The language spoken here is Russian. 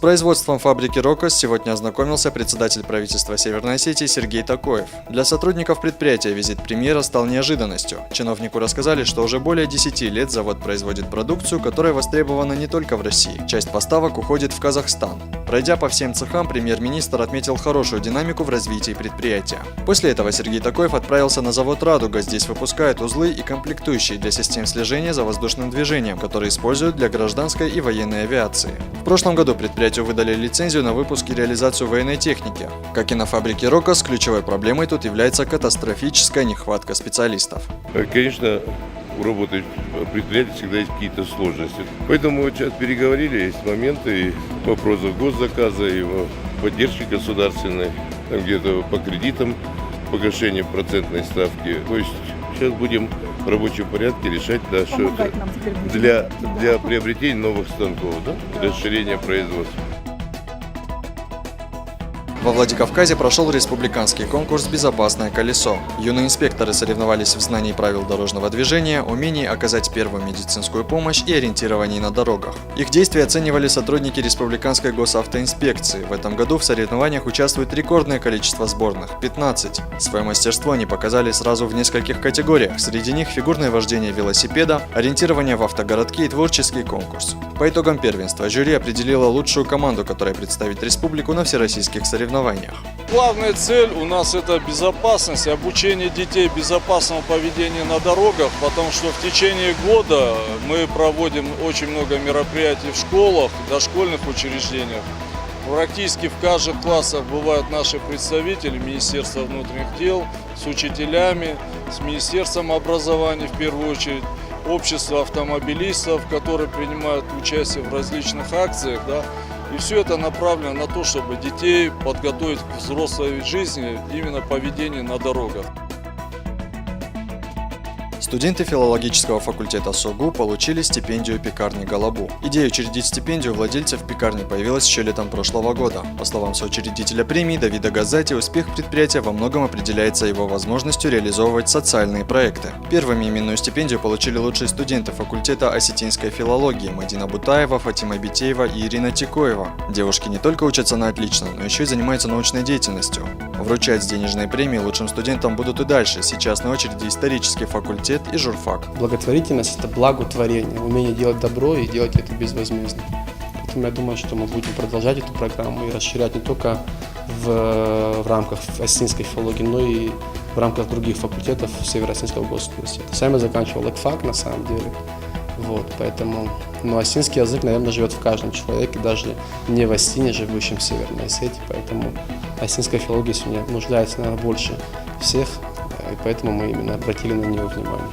производством фабрики «Рокос» сегодня ознакомился председатель правительства Северной Осетии Сергей Токоев. Для сотрудников предприятия визит премьера стал неожиданностью. Чиновнику рассказали, что уже более 10 лет завод производит продукцию, которая востребована не только в России. Часть поставок уходит в Казахстан. Пройдя по всем цехам, премьер-министр отметил хорошую динамику в развитии предприятия. После этого Сергей Токоев отправился на завод «Радуга». Здесь выпускают узлы и комплектующие для систем слежения за воздушным движением, которые используют для гражданской и военной авиации. В прошлом году предприятию выдали лицензию на выпуск и реализацию военной техники. Как и на фабрике «Рокос», ключевой проблемой тут является катастрофическая нехватка специалистов. Конечно, у работы предприятия всегда есть какие-то сложности. Поэтому мы сейчас переговорили, есть моменты вопросов госзаказа и поддержки государственной, там где-то по кредитам, погашение процентной ставки. То есть сейчас будем в рабочем порядке решать, да, что это для приобретения новых станков, да, расширения производства. Во Владикавказе прошел республиканский конкурс «Безопасное колесо». Юные инспекторы соревновались в знании правил дорожного движения, умении оказать первую медицинскую помощь и ориентировании на дорогах. Их действия оценивали сотрудники Республиканской госавтоинспекции. В этом году в соревнованиях участвует рекордное количество сборных – 15. Свое мастерство они показали сразу в нескольких категориях. Среди них фигурное вождение велосипеда, ориентирование в автогородке и творческий конкурс. По итогам первенства жюри определило лучшую команду, которая представит республику на всероссийских соревнованиях. Главная цель у нас это безопасность, обучение детей безопасному поведению на дорогах, потому что в течение года мы проводим очень много мероприятий в школах, дошкольных учреждениях. Практически в каждых классах бывают наши представители Министерства внутренних дел с учителями, с Министерством образования в первую очередь, общество автомобилистов, которые принимают участие в различных акциях, да. И все это направлено на то, чтобы детей подготовить к взрослой жизни, именно поведению на дорогах. Студенты филологического факультета СОГУ получили стипендию пекарни «Голобу». Идея учредить стипендию владельцев пекарни появилась еще летом прошлого года. По словам соучредителя премии Давида Газати, успех предприятия во многом определяется его возможностью реализовывать социальные проекты. Первыми именную стипендию получили лучшие студенты факультета осетинской филологии Мадина Бутаева, Фатима Битеева и Ирина Тикоева. Девушки не только учатся на отлично, но еще и занимаются научной деятельностью. Вручать денежные премии лучшим студентам будут и дальше. Сейчас на очереди исторический факультет и журфак. Благотворительность – это благотворение, умение делать добро и делать это безвозмездно. Поэтому я думаю, что мы будем продолжать эту программу и расширять не только в рамках осетинской филологии, но и в рамках других факультетов Северо-Осетинского госуниверситета. Сам я заканчивал ЭКФАК на самом деле. Поэтому, осетинский язык, наверное, живет в каждом человеке, даже не в Осетине, живущем в Северной Осетии. Поэтому осетинская филология сегодня нуждается, наверное, больше всех, и поэтому мы именно обратили на нее внимание.